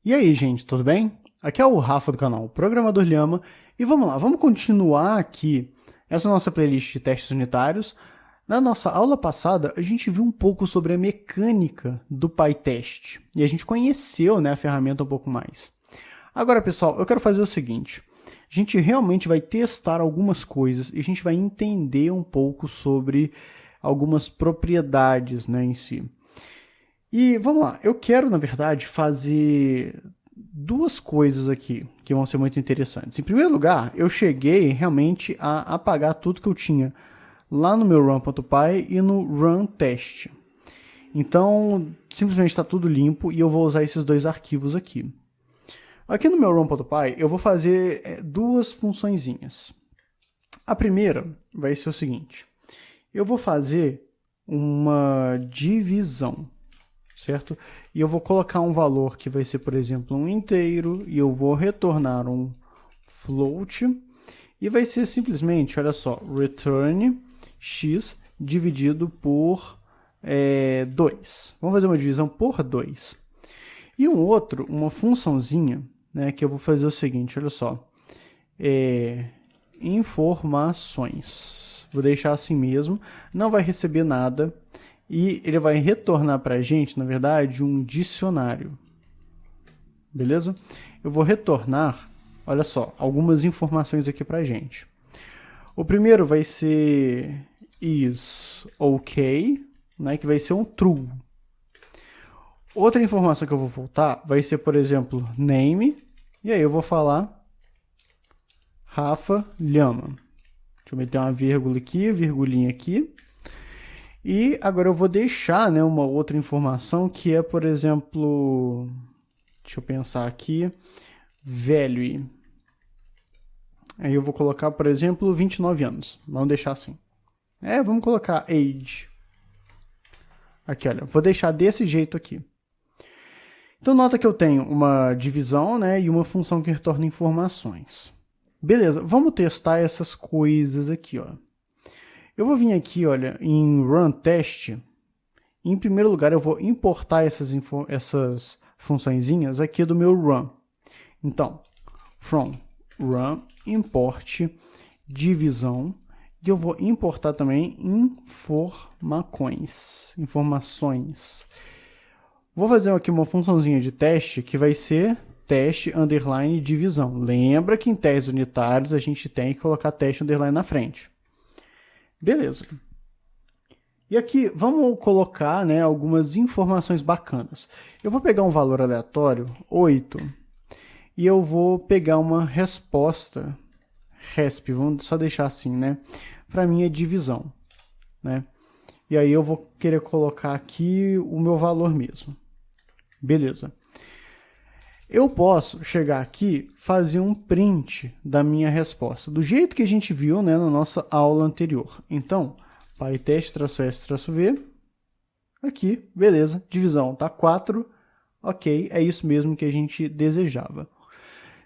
E aí, gente, tudo bem? Aqui é o Rafa do canal Programador Lhama e vamos lá, vamos continuar aqui essa nossa playlist de testes unitários. Na nossa aula passada, a gente viu um pouco sobre a mecânica do PyTest e a gente conheceu, né, a ferramenta um pouco mais. Agora, pessoal, eu quero fazer o seguinte, a gente realmente vai testar algumas coisas e a gente vai entender um pouco sobre algumas propriedades, né, em si. E vamos lá, eu quero, na verdade, fazer duas coisas aqui que vão ser muito interessantes. Em primeiro lugar, eu cheguei realmente a apagar tudo que eu tinha lá no meu run.py e no run test. Então, simplesmente está tudo limpo e eu vou usar esses dois arquivos aqui. Aqui no meu run.py eu vou fazer duas funçõezinhas. A primeira vai ser o seguinte, eu vou fazer uma divisão, certo? E eu vou colocar um valor que vai ser, por exemplo, um inteiro, e eu vou retornar um float, e vai ser simplesmente, olha só, return x dividido por 2. Vamos fazer uma divisão por 2. E um outro, uma funçãozinha, né, que eu vou fazer o seguinte, olha só, informações. Vou deixar assim mesmo, não vai receber nada, e ele vai retornar para a gente, na verdade, um dicionário. Beleza? Eu vou retornar, olha só, algumas informações aqui para a gente. O primeiro vai ser is ok, né, que vai ser um true. Outra informação que eu vou voltar vai ser, por exemplo, name, e aí eu vou falar Rafa Lhama. Deixa eu meter uma vírgula aqui, virgulinha aqui. E agora eu vou deixar, né, uma outra informação que é, por exemplo, deixa eu pensar aqui, value. Aí eu vou colocar, por exemplo, 29 anos. Vamos deixar assim. Vamos colocar age. Aqui, olha, vou deixar desse jeito aqui. Então nota que eu tenho uma divisão, né, e uma função que retorna informações. Beleza, vamos testar essas coisas aqui, ó. Eu vou vir aqui, olha, em run test. Em primeiro lugar, eu vou importar essas funçõezinhas aqui do meu run. Então, from run import divisão. E eu vou importar também informações. Vou fazer aqui uma funçãozinha de teste que vai ser teste underline divisão. Lembra que em testes unitários a gente tem que colocar teste underline na frente. Beleza. E aqui vamos colocar, né, algumas informações bacanas. Eu vou pegar um valor aleatório, 8, e eu vou pegar uma resposta, resp, vamos só deixar assim, né, para minha divisão, né? E aí eu vou querer colocar aqui o meu valor mesmo. Beleza. Eu posso chegar aqui, fazer um print da minha resposta, do jeito que a gente viu, né, na nossa aula anterior. Então, pytest-s-v, aqui, beleza, divisão tá 4, ok, é isso mesmo que a gente desejava.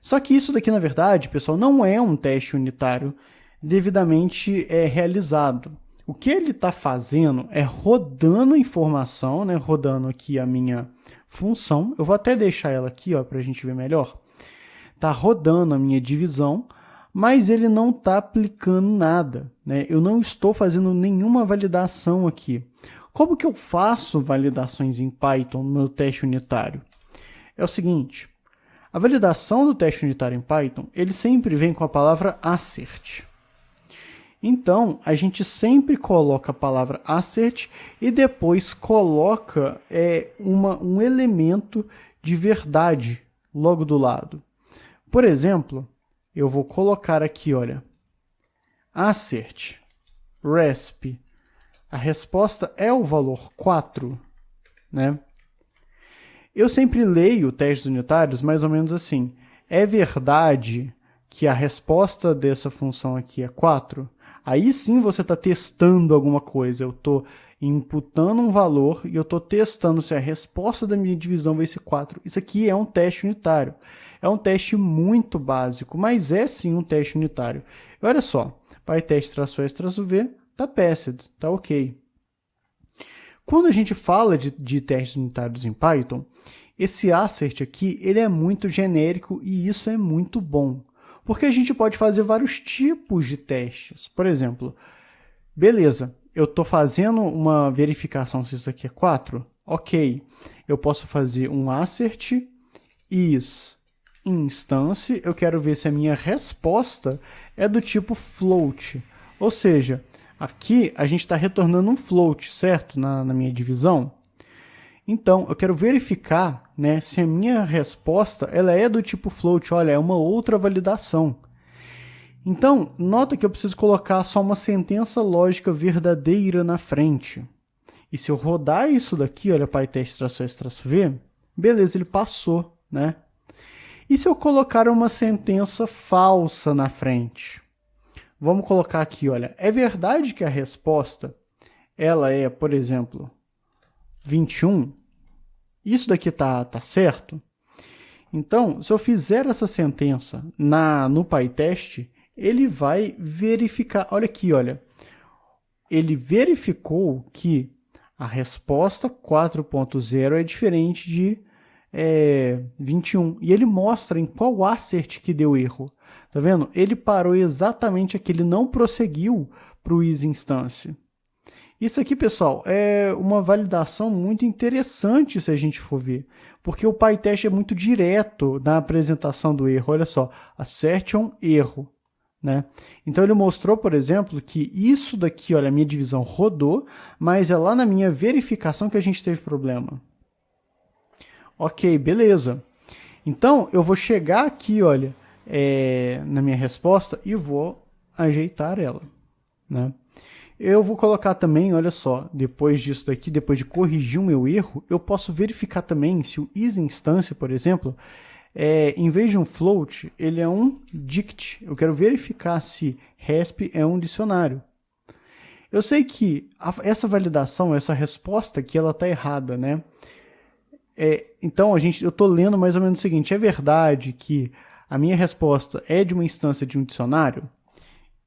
Só que isso daqui, na verdade, pessoal, não é um teste unitário devidamente realizado. O que ele está fazendo é rodando a informação, né, rodando aqui a minha função. Eu vou até deixar ela aqui para a gente ver melhor. Está rodando a minha divisão, mas ele não está aplicando nada, né? Eu não estou fazendo nenhuma validação aqui. Como que eu faço validações em Python no meu teste unitário? É o seguinte, a validação do teste unitário em Python, ele sempre vem com a palavra assert. Então, a gente sempre coloca a palavra assert e depois coloca um elemento de verdade logo do lado. Por exemplo, eu vou colocar aqui, olha, assert, resp, a resposta é o valor 4, né? Eu sempre leio testes unitários mais ou menos assim, é verdade que a resposta dessa função aqui é 4? Aí sim você está testando alguma coisa, eu estou imputando um valor e eu estou testando se a resposta da minha divisão vai ser 4. Isso aqui é um teste unitário. É um teste muito básico, mas é sim um teste unitário. E olha só, pytest-s-v está passed, está ok. Quando a gente fala de testes unitários em Python, esse assert aqui, ele é muito genérico e isso é muito bom. Porque a gente pode fazer vários tipos de testes. Por exemplo, beleza, eu estou fazendo uma verificação se isso aqui é 4. Ok, eu posso fazer um assert is instance, eu quero ver se a minha resposta é do tipo float. Ou seja, aqui a gente está retornando um float, certo? Na minha divisão. Então, eu quero verificar, né, se a minha resposta ela é do tipo float. Olha, é uma outra validação. Então, nota que eu preciso colocar só uma sentença lógica verdadeira na frente. E se eu rodar isso daqui, olha, pytest-s-v, beleza, ele passou, né? E se eu colocar uma sentença falsa na frente? Vamos colocar aqui, olha, é verdade que a resposta, ela é, por exemplo, 21? Isso daqui tá certo? Então, se eu fizer essa sentença no PyTest, ele vai verificar, olha aqui, olha, ele verificou que a resposta 4.0 é diferente de 21. E ele mostra em qual assert que deu erro. Tá vendo? Ele parou exatamente aqui, ele não prosseguiu para o isInstance. Isso aqui, pessoal, é uma validação muito interessante se a gente for ver, porque o PyTest é muito direto na apresentação do erro. Olha só, assertion erro, né? Então ele mostrou, por exemplo, que isso daqui, olha, a minha divisão rodou, mas é lá na minha verificação que a gente teve problema. Ok, beleza. Então eu vou chegar aqui, olha, na minha resposta e vou ajeitar ela, né? Eu vou colocar também, olha só, depois disso daqui, depois de corrigir o meu erro, eu posso verificar também se o isInstance, por exemplo, em vez de um float, ele é um dict. Eu quero verificar se resp é um dicionário. Eu sei que essa validação, essa resposta aqui, ela está errada, né? Então, eu estou lendo mais ou menos o seguinte, é verdade que a minha resposta é de uma instância de um dicionário?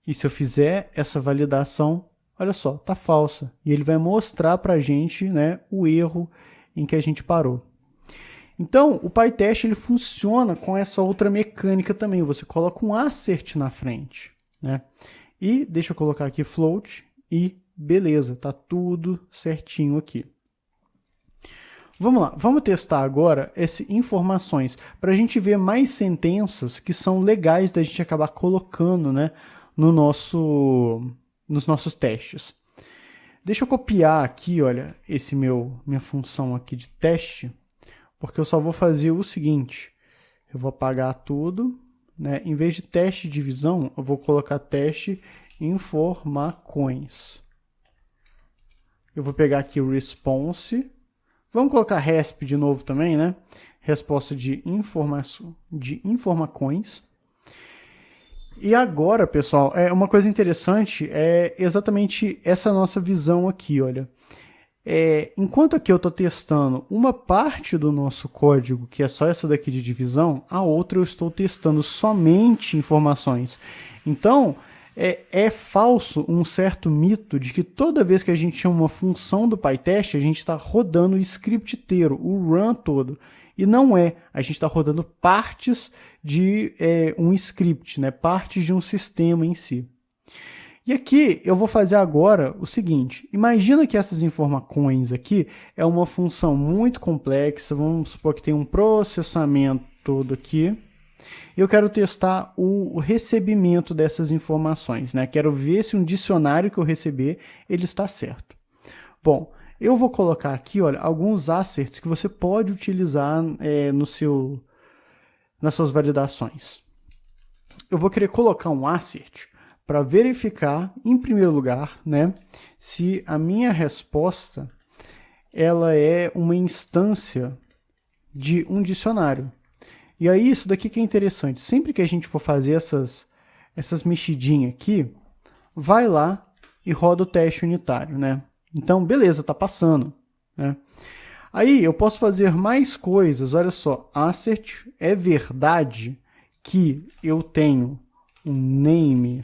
E se eu fizer essa validação, olha só, está falsa. E ele vai mostrar para a gente, né, o erro em que a gente parou. Então, o PyTest ele funciona com essa outra mecânica também. Você coloca um assert na frente, né? E deixa eu colocar aqui float e beleza, está tudo certinho aqui. Vamos lá, vamos testar agora essas informações para a gente ver mais sentenças que são legais da gente acabar colocando, né, nos nossos testes. Deixa eu copiar aqui, olha, minha função aqui de teste, porque eu só vou fazer o seguinte, eu vou apagar tudo, né, em vez de teste de divisão, eu vou colocar teste informações. Eu vou pegar aqui o response. Vamos colocar resp de novo também, né? Resposta de informações. E agora, pessoal, uma coisa interessante é exatamente essa nossa visão aqui, olha. Enquanto aqui eu estou testando uma parte do nosso código, que é só essa daqui de divisão, a outra eu estou testando somente informações. Então, é falso um certo mito de que toda vez que a gente chama uma função do PyTest, a gente está rodando o script inteiro, o run todo. E não é, a gente está rodando partes de um script, né? Partes de um sistema em si. E aqui eu vou fazer agora o seguinte, imagina que essas informações aqui é uma função muito complexa, vamos supor que tem um processamento todo aqui, eu quero testar o recebimento dessas informações, né? Quero ver se um dicionário que eu receber, ele está certo. Bom, eu vou colocar aqui, olha, alguns asserts que você pode utilizar nas suas validações. Eu vou querer colocar um assert para verificar, em primeiro lugar, né, se a minha resposta ela é uma instância de um dicionário. E aí, isso daqui que é interessante. Sempre que a gente for fazer essas mexidinhas aqui, vai lá e roda o teste unitário, né? Então, beleza, tá passando, né? Aí, eu posso fazer mais coisas. Olha só, assert é verdade que eu tenho um name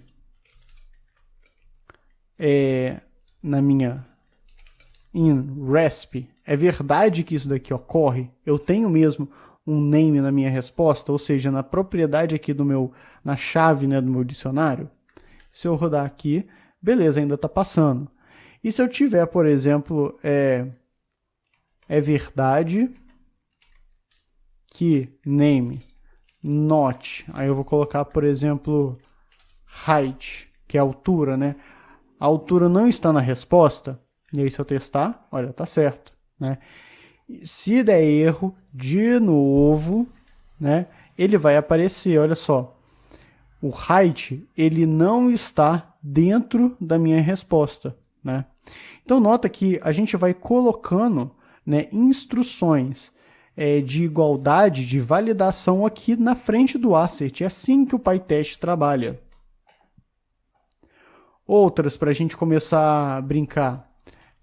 na minha in RESP, é verdade que isso daqui ocorre? Eu tenho mesmo um name na minha resposta, ou seja, na propriedade aqui na chave, né, do meu dicionário? Se eu rodar aqui, beleza, ainda está passando. E se eu tiver, por exemplo, é verdade que name not, aí eu vou colocar, por exemplo, height, que é a altura, né? A altura não está na resposta, e aí se eu testar, olha, tá certo, né? Se der erro, de novo, né, ele vai aparecer, olha só. O height, ele não está dentro da minha resposta, né? Então nota que a gente vai colocando, né, instruções de igualdade, de validação aqui na frente do assert. É assim que o PyTest trabalha. Outras para a gente começar a brincar.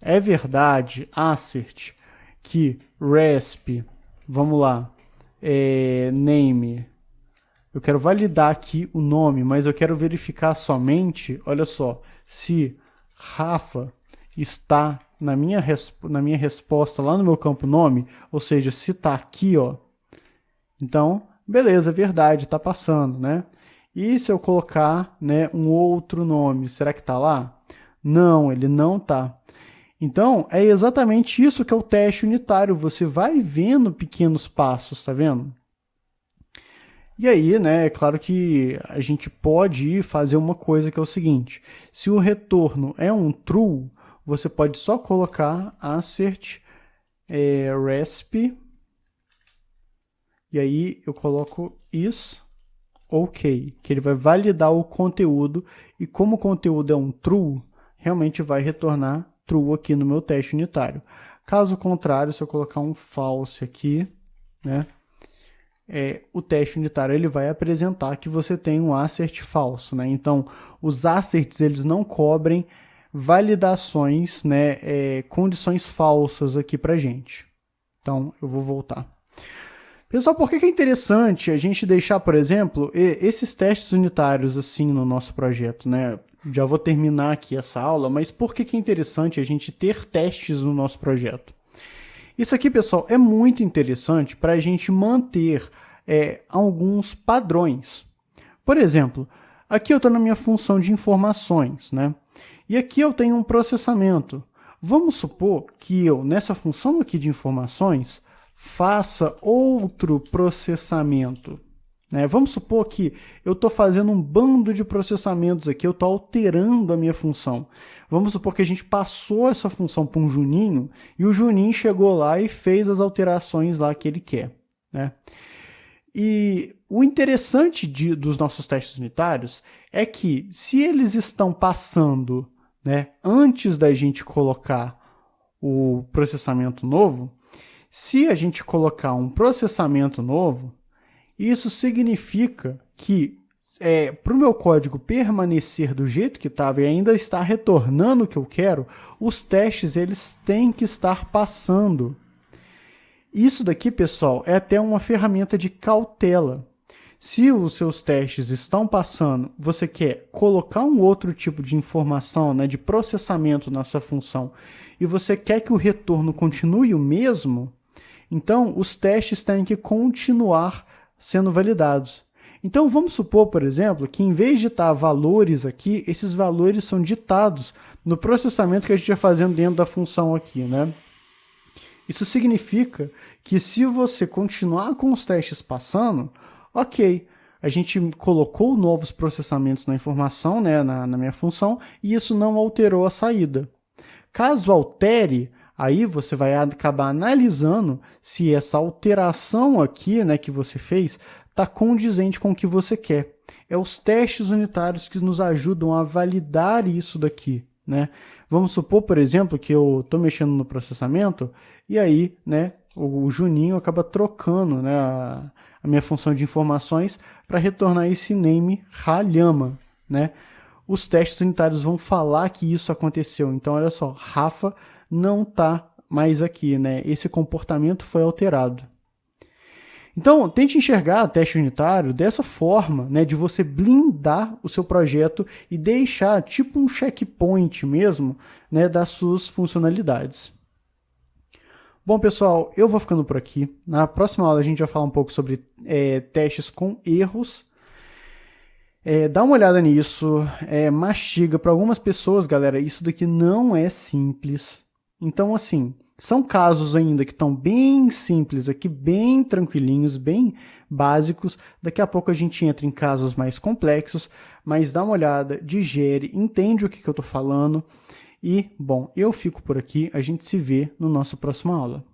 É verdade, assert, que resp, vamos lá, name, eu quero validar aqui o nome, mas eu quero verificar somente, olha só, se Rafa está na minha resposta lá no meu campo nome, ou seja, se está aqui, ó, então, beleza, é verdade, está passando, né? E se eu colocar, né, um outro nome, será que está lá? Não, ele não está. Então, é exatamente isso que é o teste unitário, você vai vendo pequenos passos, tá vendo? E aí, né, é claro que a gente pode ir fazer uma coisa que é o seguinte, se o retorno é um true, você pode só colocar assert resp, e aí eu coloco is ok, que ele vai validar o conteúdo, e como o conteúdo é um true, realmente vai retornar true aqui no meu teste unitário. Caso contrário, se eu colocar um false aqui, né, o teste unitário ele vai apresentar que você tem um assert falso, né? Então, os asserts eles não cobrem validações, né, condições falsas aqui para gente. Então, eu vou voltar. Pessoal, por que é interessante a gente deixar, por exemplo, esses testes unitários assim no nosso projeto, né? Já vou terminar aqui essa aula, mas por que é interessante a gente ter testes no nosso projeto? Isso aqui, pessoal, é muito interessante para a gente manter alguns padrões. Por exemplo, aqui eu estou na minha função de informações, né? E aqui eu tenho um processamento. Vamos supor que eu, nessa função aqui de informações, faça outro processamento, né? Vamos supor que eu estou fazendo um bando de processamentos aqui, eu estou alterando a minha função. Vamos supor que a gente passou essa função para um Juninho e o Juninho chegou lá e fez as alterações lá que ele quer, né? E o interessante dos nossos testes unitários é que se eles estão passando, né, antes da gente colocar o processamento novo, se a gente colocar um processamento novo, isso significa que para o meu código permanecer do jeito que estava e ainda estar retornando o que eu quero, os testes eles têm que estar passando. Isso daqui, pessoal, é até uma ferramenta de cautela. Se os seus testes estão passando, você quer colocar um outro tipo de informação, né, de processamento na sua função, e você quer que o retorno continue o mesmo, então os testes têm que continuar sendo validados. Então vamos supor, por exemplo, que em vez de estar valores aqui, esses valores são ditados no processamento que a gente vai fazendo dentro da função aqui, né? Isso significa que se você continuar com os testes passando, ok, a gente colocou novos processamentos na informação, né, na minha função, e isso não alterou a saída. Caso altere, aí você vai acabar analisando se essa alteração aqui, né, que você fez está condizente com o que você quer. É os testes unitários que nos ajudam a validar isso daqui, né? Vamos supor, por exemplo, que eu estou mexendo no processamento e aí, né, o Juninho acaba trocando, né, a minha função de informações para retornar esse name Ralhama, né? Os testes unitários vão falar que isso aconteceu. Então, olha só, Rafa não está mais aqui, né? Esse comportamento foi alterado. Então, tente enxergar o teste unitário dessa forma, né, de você blindar o seu projeto e deixar tipo um checkpoint mesmo, né, das suas funcionalidades. Bom, pessoal, eu vou ficando por aqui. Na próxima aula a gente vai falar um pouco sobre testes com erros. Dá uma olhada nisso, mastiga. Para algumas pessoas, galera, isso daqui não é simples. Então, assim, são casos ainda que estão bem simples aqui, bem tranquilinhos, bem básicos. Daqui a pouco a gente entra em casos mais complexos, mas dá uma olhada, digere, entende o que eu estou falando. E, bom, eu fico por aqui, a gente se vê no nosso próximo aula.